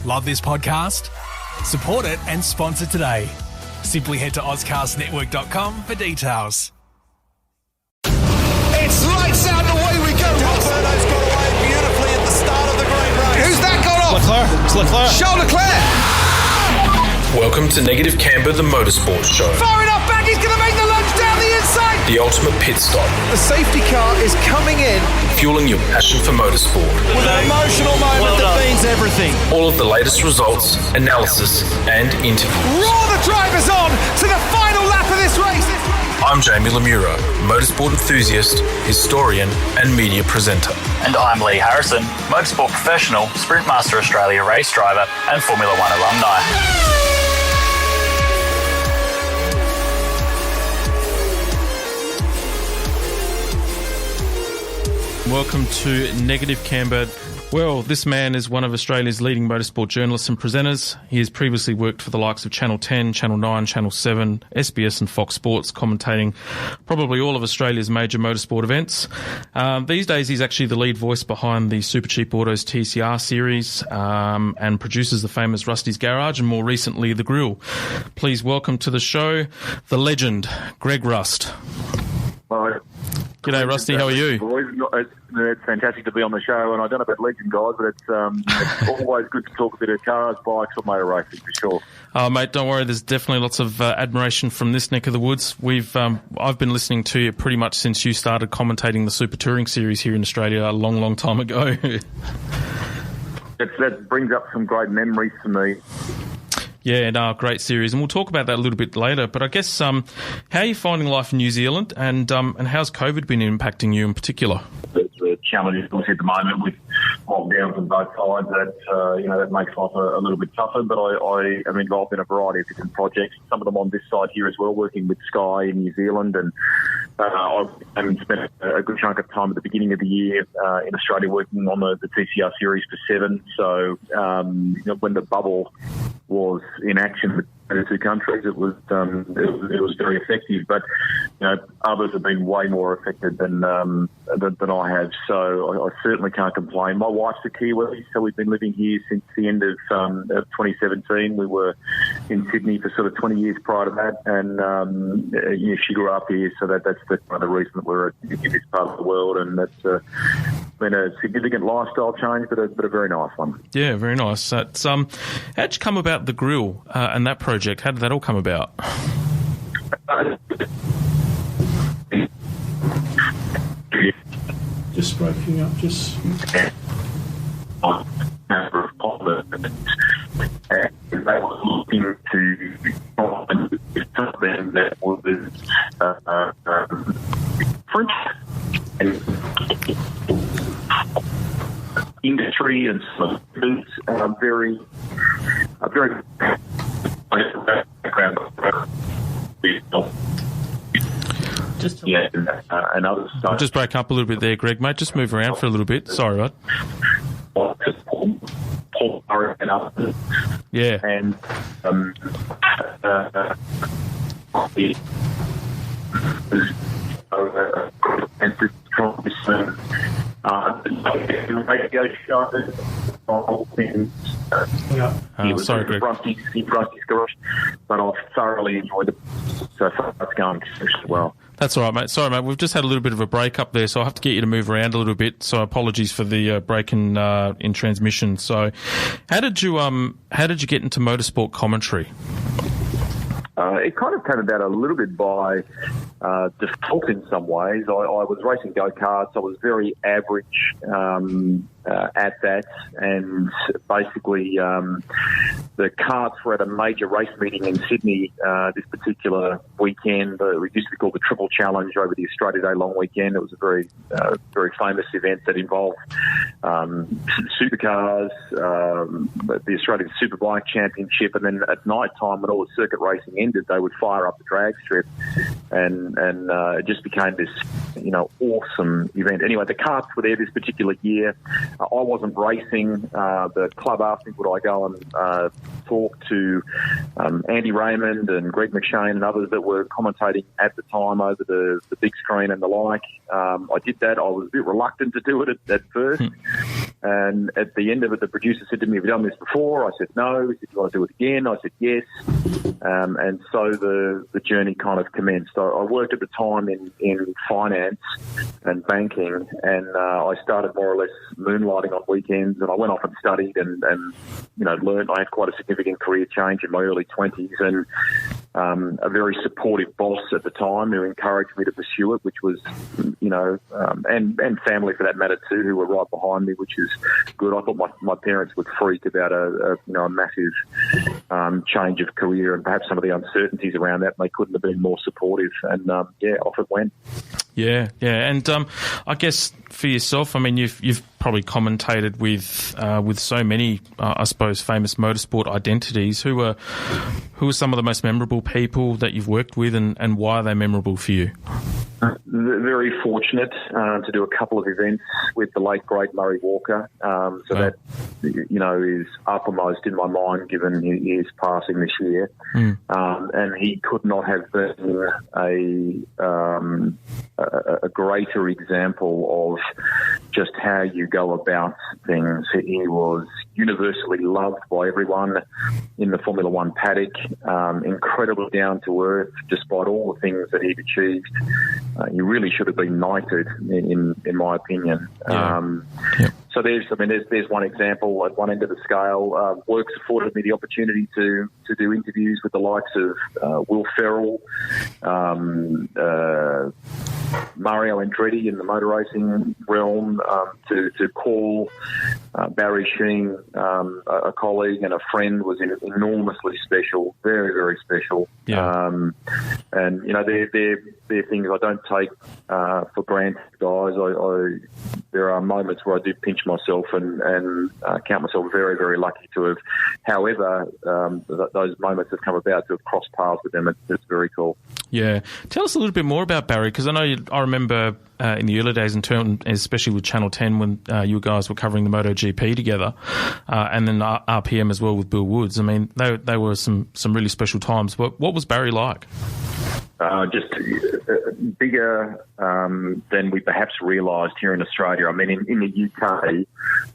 Love this podcast? Support it and sponsor today. Simply head to ozcastnetwork.com for details. It's lights out and away we go. Alberto's got away beautifully at the start of the great race. Who's that got off? Leclerc. Charles Leclerc. Welcome to Negative Camber, the Motorsport Show. Far enough back, he's going to make the lunge down the inside. The ultimate pit stop. The safety car is coming in. Fueling your passion for motorsport. With an emotional moment that means everything. All of the latest results, analysis, and interviews. Roar the drivers on to the final lap of this race. I'm Jamie Lemura, motorsport enthusiast, historian, and media presenter. And I'm Lee Harrison, motorsport professional, Sprintmaster Australia race driver, and Formula One alumni. Welcome to Negative Camber. Well, this man is one of Australia's leading motorsport journalists and presenters. He has previously worked for the likes of Channel 10, Channel 9, Channel 7, SBS and Fox Sports, commentating probably all of Australia's major motorsport events. These days, he's actually the lead voice behind the Super Cheap Autos TCR Series and produces the famous Rusty's Garage and more recently, The Grill. Please welcome to the show, the legend, Greg Rust. Hi. G'day, Rusty. How are you? It's fantastic to be on the show, and I don't know about legend guys, but it's always good to talk a bit of cars, bikes, or motor racing for sure. Oh, mate, don't worry. There's definitely lots of admiration from this neck of the woods. I've been listening to you pretty much since you started commentating the Super Touring Series here in Australia a long, long time ago. That brings up some great memories for me. Yeah, no, great series, and we'll talk about that a little bit later. But I guess, how are you finding life in New Zealand, and how's COVID been impacting you in particular? The challenges at the moment with lockdowns on both sides, that makes life a little bit tougher. But I am involved in a variety of different projects. Some of them on this side here as well, working with Sky in New Zealand, and I spent a good chunk of time at the beginning of the year in Australia working on the TCR Series for 7. So when the bubble was in action with the two countries, it was very effective. But others have been way more affected than I have. So I certainly can't complain. My wife's a Kiwi, so we've been living here since the end of 2017. We were in Sydney for sort of 20 years prior to that, and she grew up here, so that's one of the reasons that we're in this part of the world, and that's been a significant lifestyle change, but a very nice one. Yeah, very nice. That's, how'd you come about the grill and that project? How did that all come about? Just breaking up, just... They were looking to find something that was French and industry and some foods very background. And others. I'll just break up a little bit there, Greg, mate. Just move around for a little bit. Sorry, mate. And others. Yeah. And radio show. Sorry, Greg. Rusty's Garage, but I've thoroughly enjoyed it. So far, it's going well. That's all right, mate. Sorry, mate. We've just had a little bit of a break up there, so I'll have to get you to move around a little bit. So apologies for the break in transmission. So, how did you get into motorsport commentary? It kind of came about a little bit by default in some ways. I was racing go-karts. I was very average at that, and basically the karts were at a major race meeting in Sydney this particular weekend. It used to be called the Triple Challenge over the Australia Day long weekend. It was a very famous event that involved supercars, the Australian Superbike Championship, and then at night time when all the circuit racing ended, they would fire up the drag strip, and it just became this awesome event. Anyway, the karts were there this particular year. I wasn't racing. The club asked me would I go and talked to Andy Raymond and Greg McShane and others that were commentating at the time over the big screen and the like. I did that. I was a bit reluctant to do it at first. And at the end of it, the producer said to me, "Have you done this before?" I said, "No." He said, "Do you want to do it again?" I said, "Yes." And so the journey kind of commenced. I worked at the time in finance and banking, and I started more or less moonlighting on weekends, and I went off and studied and learned. I had quite a significant career change in my early 20s, and a very supportive boss at the time who encouraged me to pursue it, which was, and family for that matter too, who were right behind me, which is good. I thought my parents would freak about a massive change of career and perhaps some of the uncertainties around that. And they couldn't have been more supportive, and off it went. Yeah, and I guess for yourself, I mean, you've probably commentated with so many, I suppose, famous motorsport identities. Who are some of the most memorable people that you've worked with, and why are they memorable for you? Very fortunate to do a couple of events with the late great Murray Walker. That is uppermost in my mind, given his passing this year. And he could not have been a greater example of just how you go about things. He was universally loved by everyone in the Formula One paddock, incredibly down to earth despite all the things that he'd achieved. He really should have been knighted, in my opinion. So there's one example at one end of the scale. Work's afforded me the opportunity to do interviews with the likes of Will Ferrell, Mario Andretti in the motor racing realm, to call Barry Sheen, a colleague and a friend, was enormously special, very, very special. And they're things I don't take for granted, guys. There are moments where I do pinch myself and count myself very, very lucky to have. However, those moments have come about to have crossed paths with them. It's very cool. Yeah. Tell us a little bit more about Barry, because I remember in the early days, especially with Channel 10, when you guys were covering the MotoGP together, and then RPM as well with Bill Woods. I mean, they were some really special times. But what was Barry like? Just bigger than we perhaps realised here in Australia. I mean, in the UK,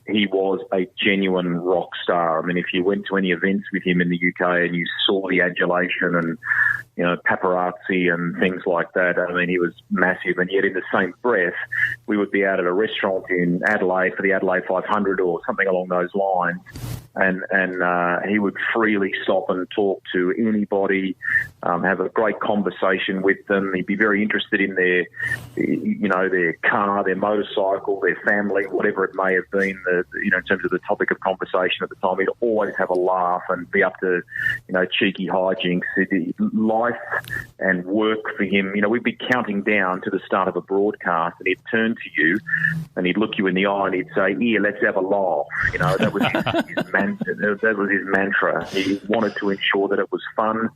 he was a genuine rock star. I mean, if you went to any events with him in the UK and you saw the adulation and, paparazzi and things like that, I mean, he was massive. And yet in the same breath, we would be out at a restaurant in Adelaide for the Adelaide 500 or something along those lines. And he would freely stop and talk to anybody, have a great conversation with them. He'd be very interested in their car, their motorcycle, their family, whatever it may have been, in terms of the topic of conversation at the time. He'd always have a laugh and be up to, cheeky hijinks. Life and work for him, we'd be counting down to the start of a broadcast, and he'd turn to you and he'd look you in the eye and he'd say, "Here, let's have a laugh." That was his mantra. He wanted to ensure that it was fun,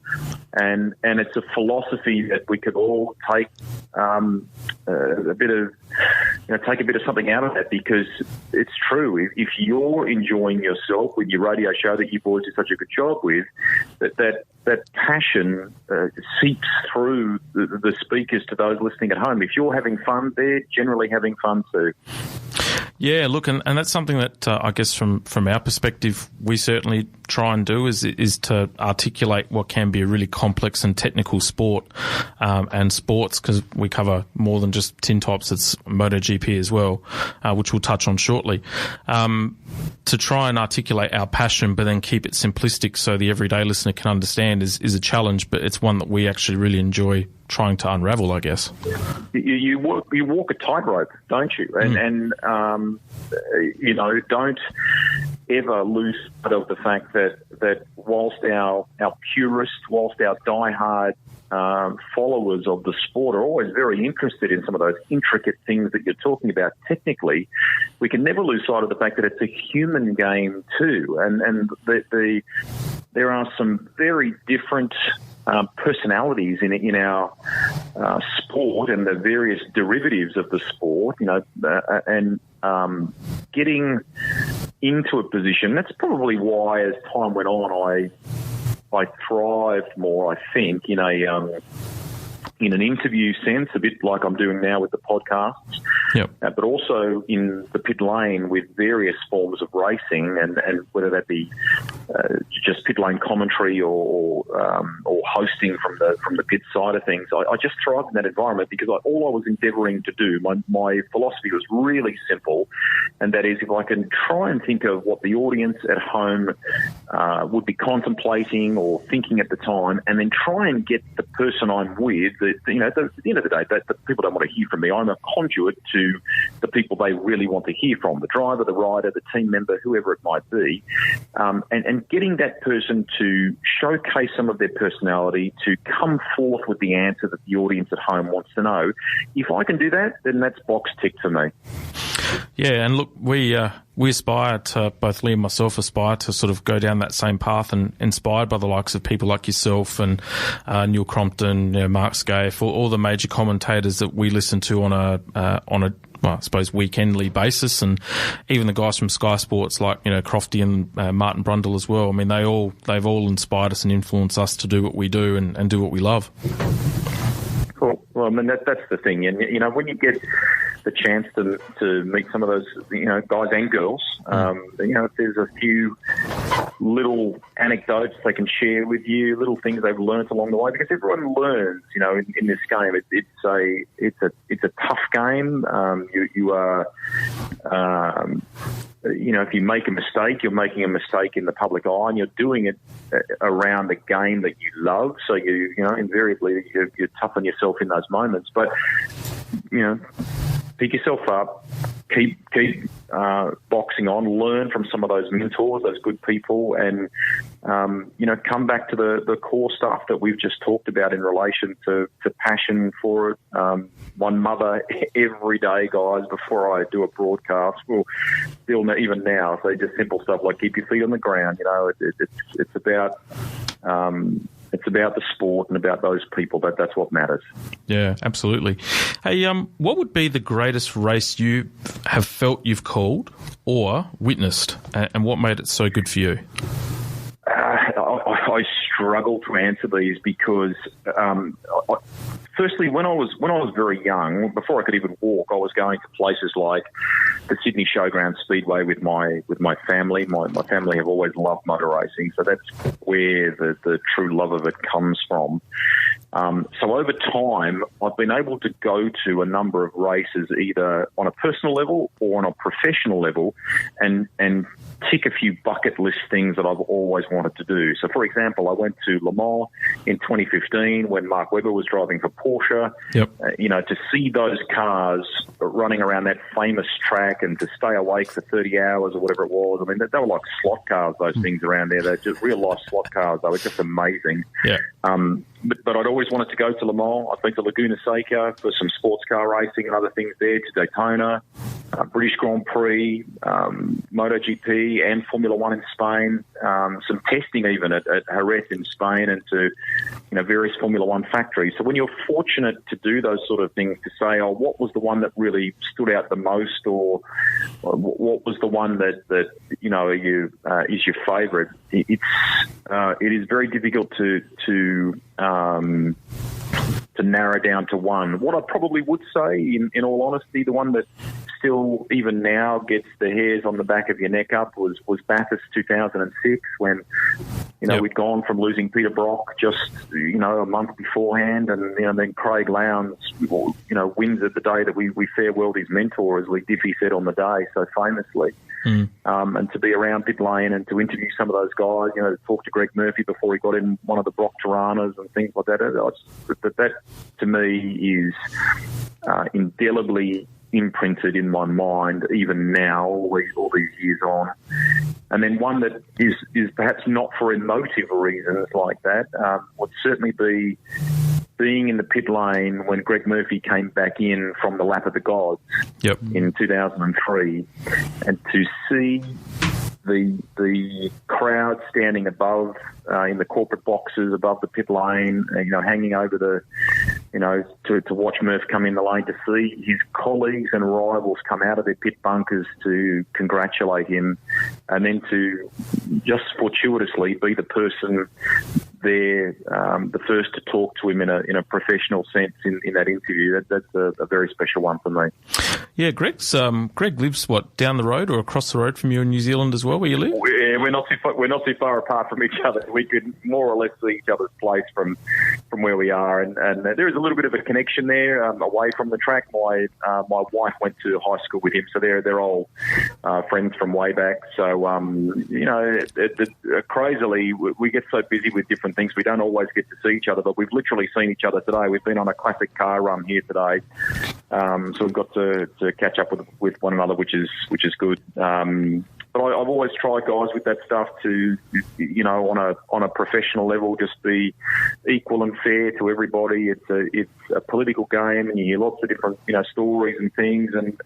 and it's a philosophy that we could all take a bit of something out of that, because it's true. If you're enjoying yourself with your radio show that you boys do such a good job with, that passion seeps through the speakers to those listening at home. If you're having fun, they're generally having fun too. Yeah, look, and that's something that I guess from our perspective we certainly try and do is to articulate what can be a really complex and technical sport and sports, because we cover more than just tin tops. It's MotoGP as well, which we'll touch on shortly. To try and articulate our passion but then keep it simplistic so the everyday listener can understand is a challenge, but it's one that we actually really enjoy trying to unravel, I guess. You walk a tightrope, don't you? And don't ever lose sight of the fact that whilst our purists, whilst our diehard followers of the sport are always very interested in some of those intricate things that you're talking about technically, we can never lose sight of the fact that it's a human game too, and there are some very different personalities in our sport and the various derivatives of the sport, and getting into a position. That's probably why, as time went on, I thrived more, I think, in an interview sense, a bit like I'm doing now with the podcasts, but also in the pit lane with various forms of racing, and whether that be just pit lane commentary or hosting from the pit side of things. I just thrived in that environment because all I was endeavouring to do, my philosophy was really simple, and that is, if I can try and think of what the audience at home would be contemplating or thinking at the time, and then try and get the person I'm with, at the end of the day, the people don't want to hear from me. I'm a conduit to the people they really want to hear from, the driver, the rider, the team member, whoever it might be, and getting that person to showcase some of their personality, to come forth with the answer that the audience at home wants to know. If I can do that, then that's box ticked for me. Yeah, and look, we aspire to, both Lee and myself aspire to sort of go down that same path, and inspired by the likes of people like yourself and Neil Crompton, Mark Scaife, all the major commentators that we listen to on a well, I suppose weekendly basis, and even the guys from Sky Sports like Crofty and Martin Brundle as well. I mean, they've all inspired us and influenced us to do what we do and do what we love. Cool. Well, I mean, that's the thing, and when you get the chance to meet some of those guys and girls, if there's a few little anecdotes they can share with you, little things they've learnt along the way, because everyone learns, in this game. It's a tough game. You are, if you make a mistake, you're making a mistake in the public eye, and you're doing it around the game that you love. So invariably you toughen yourself in those moments, but pick yourself up, keep boxing on, learn from some of those mentors, those good people, and come back to the core stuff that we've just talked about in relation to passion for it. One mother every day, guys, before I do a broadcast, will still even now say just simple stuff like keep your feet on the ground. It's about it's about the sport and about those people. That's what matters. Yeah, absolutely. Hey, what would be the greatest race you have felt you've called or witnessed, and what made it so good for you? I struggle to answer these because, firstly, when I was very young, before I could even walk, I was going to places like the Sydney Showground Speedway with my family. My family have always loved motor racing, so that's where the true love of it comes from. So over time, I've been able to go to a number of races, either on a personal level or on a professional level, and tick a few bucket list things that I've always wanted to do. So, for example, I went to Le Mans in 2015 when Mark Webber was driving for Porsche. Yep. To see those cars running around that famous track and to stay awake for 30 hours or whatever it was. I mean, they were like slot cars, those things around there. They're just real-life slot cars. They were just amazing. Yeah. But I'd always wanted to go to Le Mans. I've been to Laguna Seca for some sports car racing and other things there, to Daytona, British Grand Prix, MotoGP and Formula One in Spain, some testing even at Jerez in Spain, and to various Formula One factories. So when you're fortunate to do those sort of things, to say, oh, what was the one that really stood out the most, or what was the one that is your favourite, it is very difficult to narrow down to one. What I probably would say, in all honesty, the one that still, even now, gets the hairs on the back of your neck up was Bathurst 2006, when we'd gone from losing Peter Brock just a month beforehand, and then Craig Lowndes wins at the day that we farewelled his mentor, as Lee Diffie said on the day so famously. And to be around pit lane and to interview some of those guys, to talk to Greg Murphy before he got in one of the Brock Tiranas and things like that. That to me is indelibly imprinted in my mind, even now, all these years on. And then one that is perhaps not for emotive reasons like that would certainly be being in the pit lane when Greg Murphy came back in from the Lap of the Gods in 2003, and to see the crowd standing above in the corporate boxes above the pit lane, hanging over to watch Murph come in the lane, to see his colleagues and rivals come out of their pit bunkers to congratulate him, and then to just fortuitously be the person there, the first to talk to him in a professional sense in that interview. That's a very special one for me. Yeah, Greg lives down the road or across the road from you in New Zealand as well, where you live? Yeah, we're not too far apart from each other. We could more or less see each other's place from where we are, and there is a little bit of a connection there away from the track. My wife went to high school with him, so they're all friends from way back. So crazily, we get so busy with different things, we don't always get to see each other. But we've literally seen each other today. We've been on a classic car run here today, so we've got to catch up with one another, which is good. But I've always tried, guys, with that stuff to, on a professional level, just be equal and fair to everybody. It's a political game, and you hear lots of different, stories and things, and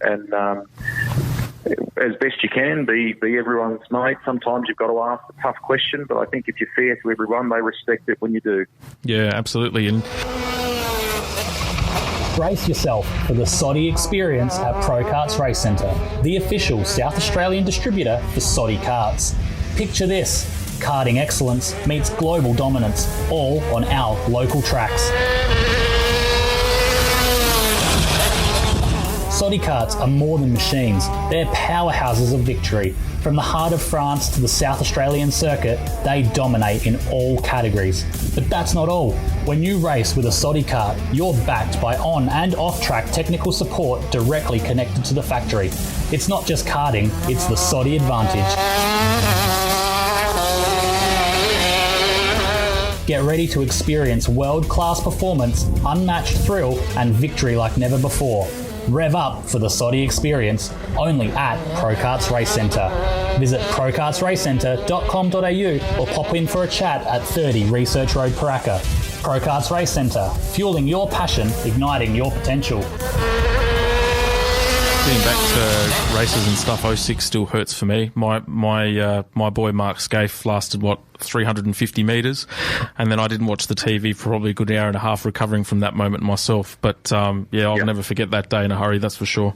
as best you can, be everyone's mate. Sometimes you've got to ask a tough question, but I think if you're fair to everyone, they respect it when you do. Yeah, absolutely. And brace yourself for the SODI experience at Pro Karts Race Centre, the official South Australian distributor for SODI Karts. Picture this: karting excellence meets global dominance, all on our local tracks. SODI Karts are more than machines, they're powerhouses of victory. From the heart of France to the South Australian circuit, they dominate in all categories. But that's not all. When you race with a SODI Kart, you're backed by on and off-track technical support directly connected to the factory. It's not just karting, it's the SODI advantage. Get ready to experience world-class performance, unmatched thrill, and victory like never before. Rev up for the SODI experience, only at Pro Karts Race Centre. Visit prokartsracecentre.com.au or pop in for a chat at 30 Research Road, Paraka. Pro Karts Race Centre, fueling your passion, igniting your potential. Getting back to races and stuff, 06 still hurts for me. My boy Mark Scaife lasted 350 metres, and then I didn't watch the TV for probably a good hour and a half recovering from that moment myself. But I'll never forget that day in a hurry, that's for sure.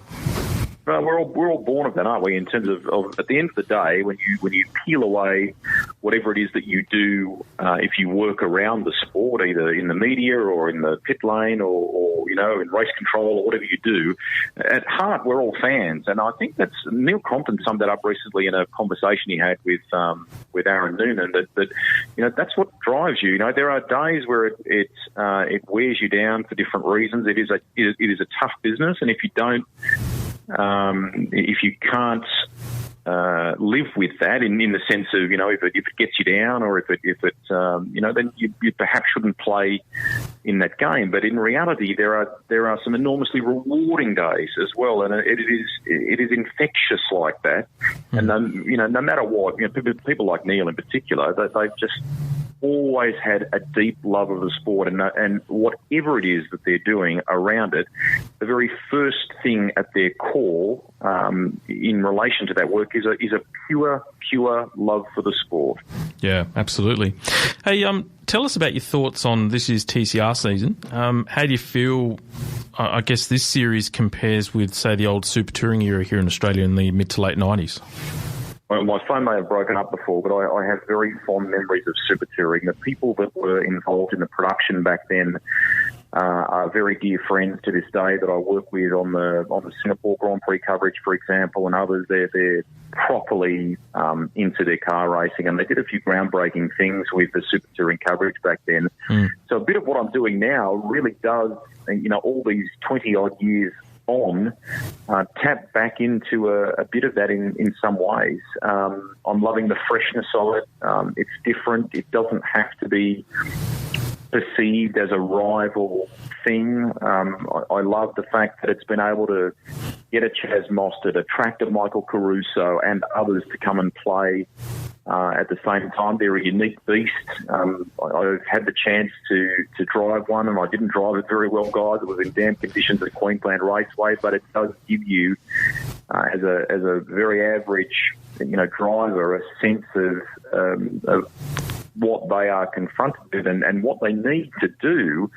Well, we're all born of that, aren't we? In terms of at the end of the day, when you peel away whatever it is that you do, if you work around the sport, either in the media or in the pit lane or in race control or whatever you do, at heart we're all fans. And I think that's Neil Crompton summed that up recently in a conversation he had with Aaron Noonan. That's what drives you. There are days where it wears you down for different reasons. It is a tough business, and if you don't. If you can't live with that in the sense of if it gets you down or if it then you perhaps shouldn't play in that game. But in reality, there are some enormously rewarding days as well, and it is infectious like that. And no matter what, people like Neil in particular, they've just always had a deep love of the sport, and whatever it is that they're doing around it, the very first thing at their core in relation to that work is a pure love for the sport. Yeah, absolutely. Hey, tell us about your thoughts on this year's TCR season. How do you feel, I guess, this series compares with, say, the old Super Touring era here in Australia in the mid to late 90s? Well, my phone may have broken up before, but I have very fond memories of Super Touring. The people that were involved in the production back then are very dear friends to this day that I work with on the Singapore Grand Prix coverage, for example, and others. They're properly into their car racing, and they did a few groundbreaking things with the Super Touring coverage back then. So a bit of what I'm doing now really does, all these 20-odd years on, tap back into a bit of that in some ways. I'm loving the freshness of it. It's different. It doesn't have to be perceived as a rival thing. I love the fact that it's been able to get a Chaz Mostert, attract a Michael Caruso and others to come and play at the same time. They're a unique beast. I've had the chance to drive one, and I didn't drive it very well, guys. It was in damp conditions at Queensland Raceway, but it does give you, as a very average, driver, a sense of what they are confronted with and what they need to do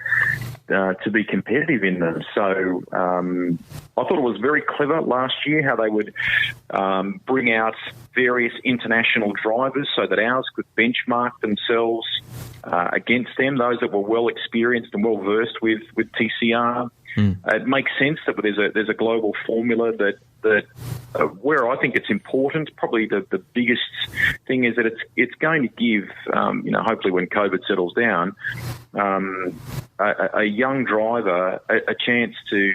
to be competitive in them. So I thought it was very clever last year how they would bring out various international drivers so that ours could benchmark themselves against them, those that were well experienced and well versed with TCR. It makes sense that there's a global formula that where I think it's important, probably the biggest thing is that it's going to give, hopefully when COVID settles down, a young driver a chance to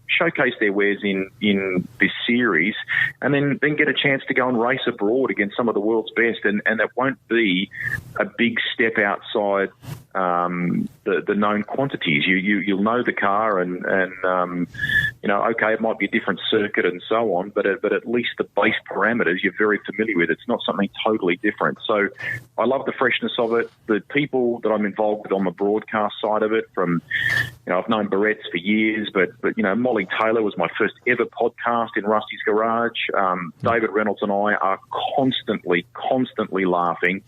showcase their wares in this series, and then get a chance to go and race abroad against some of the world's best, and that won't be a big step outside the known quantities. You'll know the car, and okay, it might be a different circuit and so on, but at least the base parameters you're very familiar with. It's not something totally different. So I love the freshness of it. The people that I'm involved with on the broadcast side of it, from I've known Barrett's for years, but Molly Taylor was my first ever podcast in Rusty's Garage. David Reynolds and I are constantly laughing,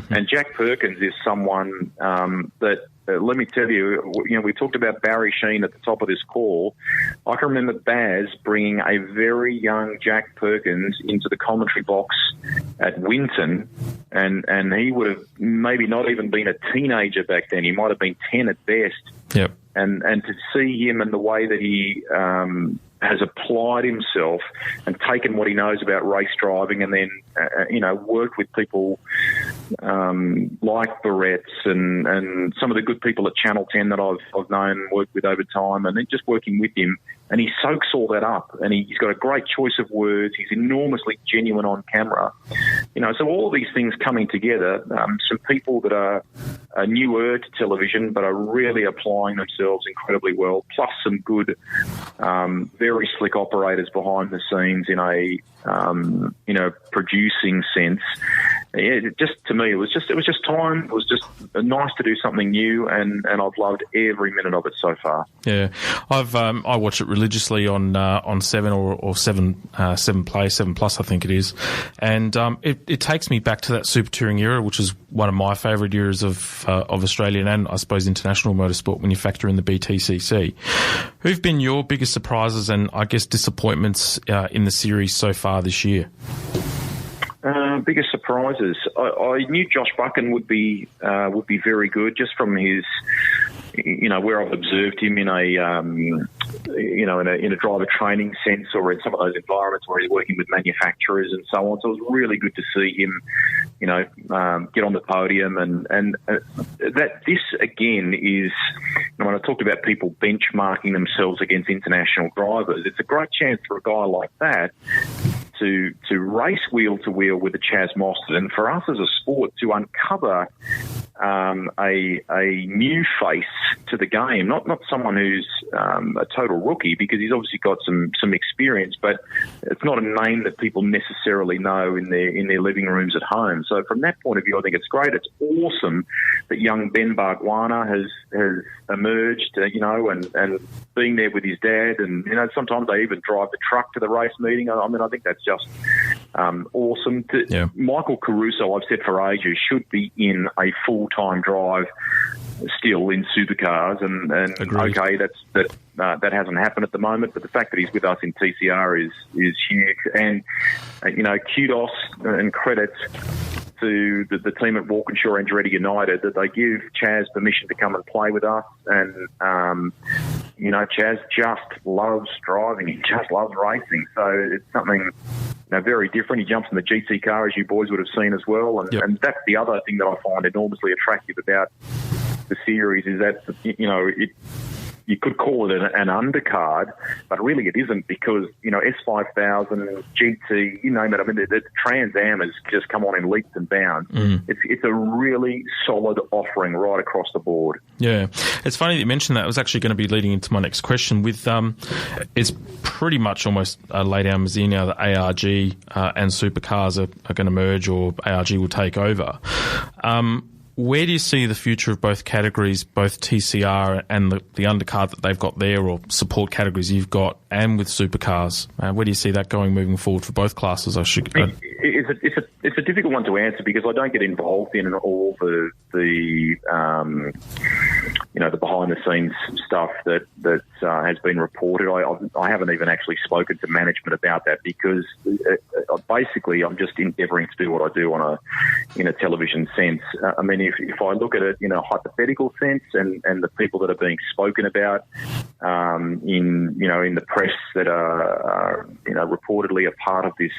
and Jack Perkins is someone that. Let me tell you, we talked about Barry Sheen at the top of this call. I can remember Baz bringing a very young Jack Perkins into the commentary box at Winton, and he would have maybe not even been a teenager back then. He might have been 10 at best. Yep. And to see him and the way that he has applied himself and taken what he knows about race driving, and then worked with people like Barrett's and some of the good people at Channel 10 that I've known and worked with over time, and then just working with him, and he soaks all that up, and he's got a great choice of words. He's enormously genuine on camera. So all of these things coming together, some people that are newer to television but are really applying themselves incredibly well, plus some good, very slick operators behind the scenes in a producing sense. Yeah, to me, it was just time. It was just nice to do something new, and I've loved every minute of it so far. Yeah, I watch it religiously on 7 or 7 Play, 7 Plus, I think it is, and it takes me back to that Super Touring era, which is one of my favourite eras of Australian and I suppose international motorsport when you factor in the BTCC. Who've been your biggest surprises and I guess disappointments in the series so far this year? Biggest surprises. I knew Josh Buchan would be very good just from his, where I've observed him in a driver training sense, or in some of those environments where he's working with manufacturers and so on. So it was really good to see him, get on the podium, and that this again is, when I talked about people benchmarking themselves against international drivers, it's a great chance for a guy like that to race wheel to wheel with the Chaz Mostert, and for us as a sport to uncover a new face to the game, not someone who's a total rookie, because he's obviously got some experience, but it's not a name that people necessarily know in their living rooms at home. So from that point of view, I think it's great. It's awesome that young Ben Bargwanna has emerged, and being there with his dad, and sometimes they even drive the truck to the race meeting. I mean, I think that's just awesome. Michael Caruso, I've said for ages, should be in a full-time drive still in supercars, and okay, that hasn't happened at the moment, but the fact that he's with us in TCR is huge, and kudos and credit to the team at Walkinshaw Andretti United that they give Chaz permission to come and play with us, and Chaz just loves driving, he just loves racing, so it's something very different. He jumps in the GT car, as you boys would have seen as well, and that's the other thing that I find enormously attractive about the series, is that you could call it an undercard, but really it isn't, because S5000, GT, you name it. I mean, the Trans Am has just come on in leaps and bounds. It's a really solid offering right across the board. Yeah, it's funny that you mentioned that. I was actually going to be leading into my next question. With it's pretty much almost laid down as now that ARG and Supercars are going to merge, or ARG will take over. where do you see the future of both categories, both TCR and the undercard that they've got there, or support categories you've got, and with Supercars? Where do you see that going moving forward for both classes? It's a difficult one to answer because I don't get involved in all the behind the scenes stuff that has been reported. I haven't even actually spoken to management about that because basically I'm just endeavouring to do what I do in a television sense. I mean, if I look at it in a hypothetical sense and the people that are being spoken about in the press that are reportedly a part of this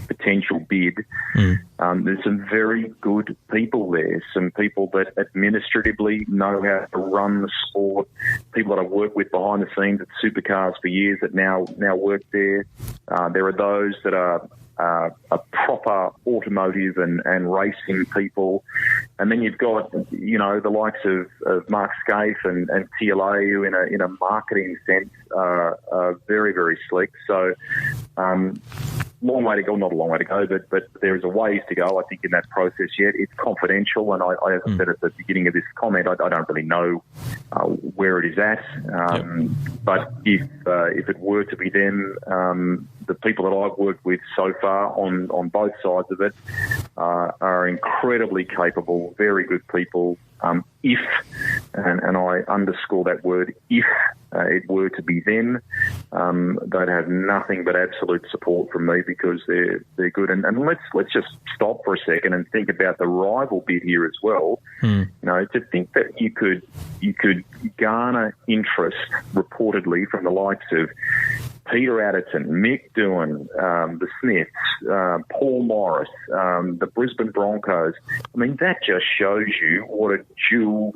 potential bid, there's some very good people there, some people that administratively know how to run the sport, people that I've worked with behind the scenes at Supercars for years that now work there. There are those that are proper automotive and racing people. And then you've got, the likes of Mark Scaife and TLA, who in a marketing sense are very, very slick. So, long way to go, not a long way to go, but there is a ways to go, I think, in that process yet. It's confidential, and I as I said at the beginning of this comment, I don't really know where it is at. But if it were to be them, the people that I've worked with so far on both sides of it are incredibly capable, very good people. If, and I underscore that word, if it were to be them, they'd have nothing but absolute support from me because they're good. And let's just stop for a second and think about the rival bit here as well. To think that you could garner interest reportedly from the likes of Peter Adderton, Mick Doohan, the Smiths, Paul Morris, the Brisbane Broncos. I mean, that just shows you what a dual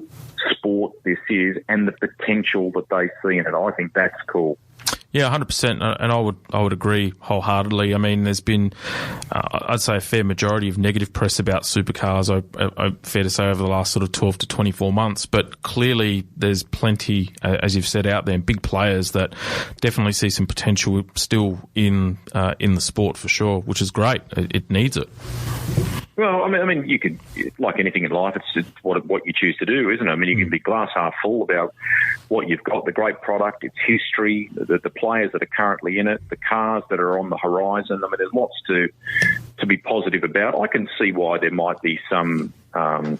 sport this is and the potential that they see in it. I think that's cool. Yeah, 100%, and I would agree wholeheartedly. I mean, there's been, I'd say, a fair majority of negative press about Supercars, fair to say, over the last sort of 12 to 24 months. But clearly, there's plenty, as you've said, out there, big players that definitely see some potential still in the sport for sure, which is great. It needs it. Well, I mean, you could, like anything in life, it's what you choose to do, isn't it? I mean, you can be glass half full about what you've got, the great product, its history, the players that are currently in it, the cars that are on the horizon. I mean, there's lots to be positive about. I can see why there might be some that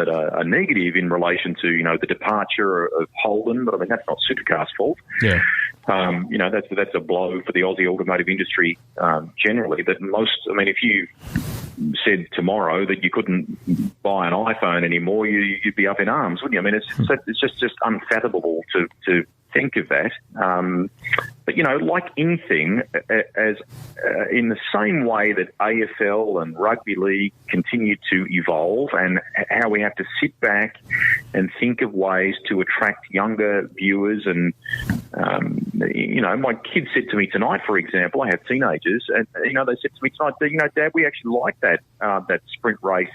are negative in relation to, the departure of Holden, but I mean, that's not Supercars' fault. Yeah. That's a blow for the Aussie automotive industry generally. If you said tomorrow that you couldn't buy an iPhone anymore, you'd be up in arms, wouldn't you? I mean, it's just unfathomable to think of that. But, like anything, as in the same way that AFL and rugby league continue to evolve, and how we have to sit back and think of ways to attract younger viewers. And, my kids said to me tonight, for example, I have teenagers, and, they said to me tonight, Dad, we actually like that sprint race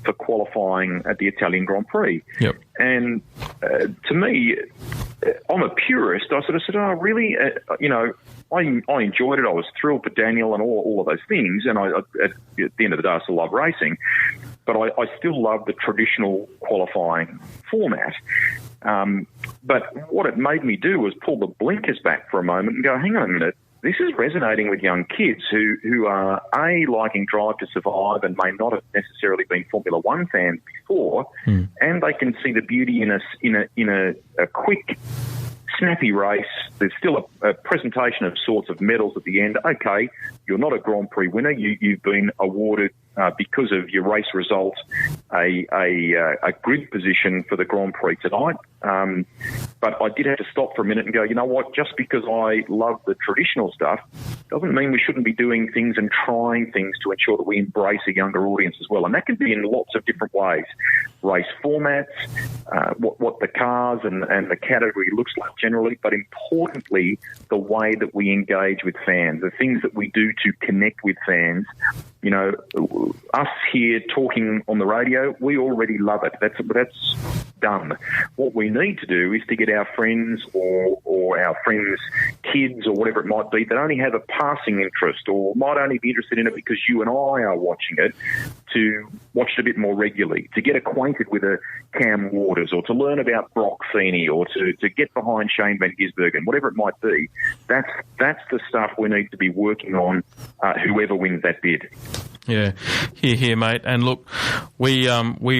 for qualifying at the Italian Grand Prix. Yep. And to me, I'm a purist. I sort of said, oh, really? I enjoyed it. I was thrilled for Daniel and all of those things. And at the end of the day, I still love racing. But I still love the traditional qualifying format. But what it made me do was pull the blinkers back for a moment and go, hang on a minute. This is resonating with young kids who are, liking Drive to Survive and may not have necessarily been Formula One fans before, and they can see the beauty in a quick, snappy race. There's still a presentation of sorts of medals at the end. Okay, you're not a Grand Prix winner. You've been awarded, because of your race results, a grid position for the Grand Prix tonight. But I did have to stop for a minute and go, you know what, just because I love the traditional stuff doesn't mean we shouldn't be doing things and trying things to ensure that we embrace a younger audience as well. And that can be in lots of different ways. Race formats, what the cars and the category looks like generally, but importantly, the way that we engage with fans, the things that we do to connect with fans. You know, us here talking on the radio, we already love it. That's done. What we need to do is to get our friends or our friends' kids or whatever it might be that only have a passing interest or might only be interested in it because you and I are watching it, to watch it a bit more regularly, to get acquainted with a Cam Waters or to learn about Brock Feeney or to get behind Shane Van Gisbergen, whatever it might be. That's the stuff we need to be working on, whoever wins that bid. Yeah, here, mate. And look, we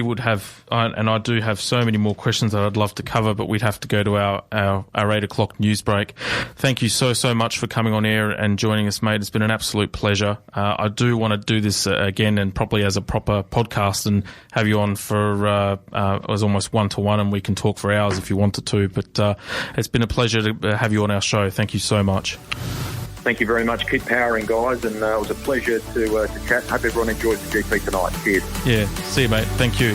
would have, and I do have so many more questions that I'd love to cover, but we'd have to go to our 8 o'clock news break. Thank you so much for coming on air and joining us, mate. It's been an absolute pleasure. I do want to do this again and probably as a proper podcast and have you on for as almost one-to-one, and we can talk for hours if you wanted to. But it's been a pleasure to have you on our show. Thank you so much. Thank you very much. Keep powering, guys, and it was a pleasure to chat. Hope everyone enjoys the GP tonight. Cheers. Yeah, see you, mate. Thank you.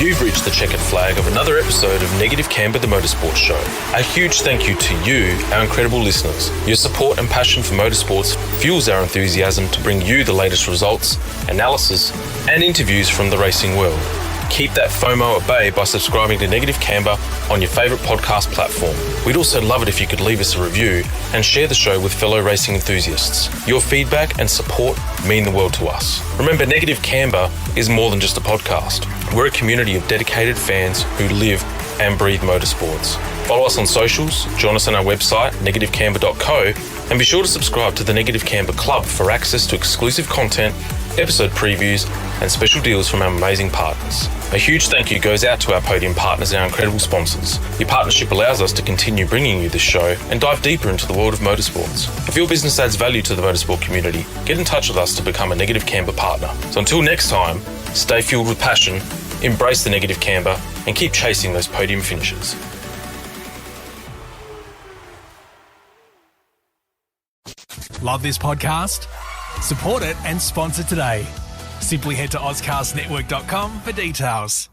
You've reached the checkered flag of another episode of Negative Camber, the Motorsport Show. A huge thank you to you, our incredible listeners. Your support and passion for motorsports fuels our enthusiasm to bring you the latest results, analysis, and interviews from the racing world. Keep that FOMO at bay by subscribing to Negative Camber on your favourite podcast platform. We'd also love it if you could leave us a review and share the show with fellow racing enthusiasts. Your feedback and support mean the world to us. Remember, Negative Camber is more than just a podcast. We're a community of dedicated fans who live and breathe motorsports. Follow us on socials, join us on our website, negativecamber.co, and be sure to subscribe to the Negative Camber Club for access to exclusive content, episode previews, and special deals from our amazing partners. A huge thank you goes out to our podium partners and our incredible sponsors. Your partnership allows us to continue bringing you this show and dive deeper into the world of motorsports. If your business adds value to the motorsport community, get in touch with us to become a Negative Camber partner. So until next time, stay fueled with passion, embrace the Negative Camber, and keep chasing those podium finishes. Love this podcast? Support it and sponsor today. Simply head to AuscastNetwork.com for details.